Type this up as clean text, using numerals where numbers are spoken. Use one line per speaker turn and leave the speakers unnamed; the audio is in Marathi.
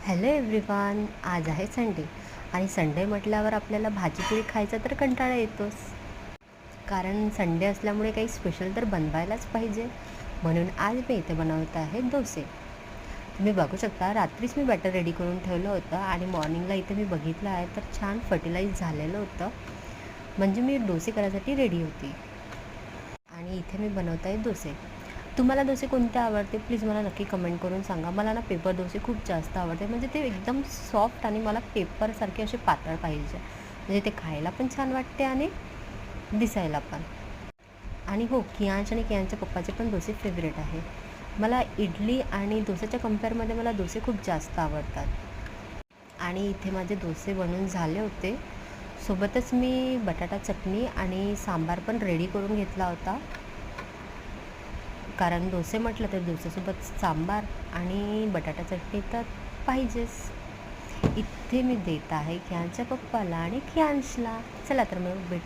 Hello everyone. आज आहे संडे आणि संडे म्हटल्यावर आपल्याला भाजीपोळी खायचा तर कंटाळा येतोच. कारण संडे असल्यामुळे काही स्पेशल तर बनवायलाच पाहिजे. म्हणून आज मी इथे बनवत आहे डोसे. तुम्ही बघू शकता, रात्रीच मी बॅटर रेडी करून ठेवलं होतं आणि मॉर्निंगला इथे मी बघितलं आहे तर छान फर्टिलाइज झालेलं होतं. म्हणजे मी डोसे करायसाठी रेडी होती. आणि इथे मी बनवत आहे डोसे. तुम्हाला डोसे कोणते आवडते प्लीज मला नक्की कमेंट करून सांगा. मला ना पेपर डोसे खूप जास्त आवडते. म्हणजे ते एकदम सॉफ्ट आणि मला पेपरसारखे असे पातळ पाहिजे. म्हणजे ते खायला पण छान वाटते आणि दिसायला पण. आणि हो, कियांश आणि कियांच्या पप्पाचे पण डोसे फेवरेट आहे. मला इडली आणि डोस्याच्या कंपेअरमध्ये मला डोसे खूप जास्त आवडतात. आणि इथे माझे डोसे बनून झाले होते. सोबतच मी बटाटा चटणी आणि सांबार पण रेडी करून घेतला होता. कारण डोसे म्हटलं तर डोस्यासोबत सांबार आणि बटाटा चटणी तर पाहिजेच. इथे मी देत आहे कियांच्या पप्पाला आणि कियांशला. चला तर मग भेट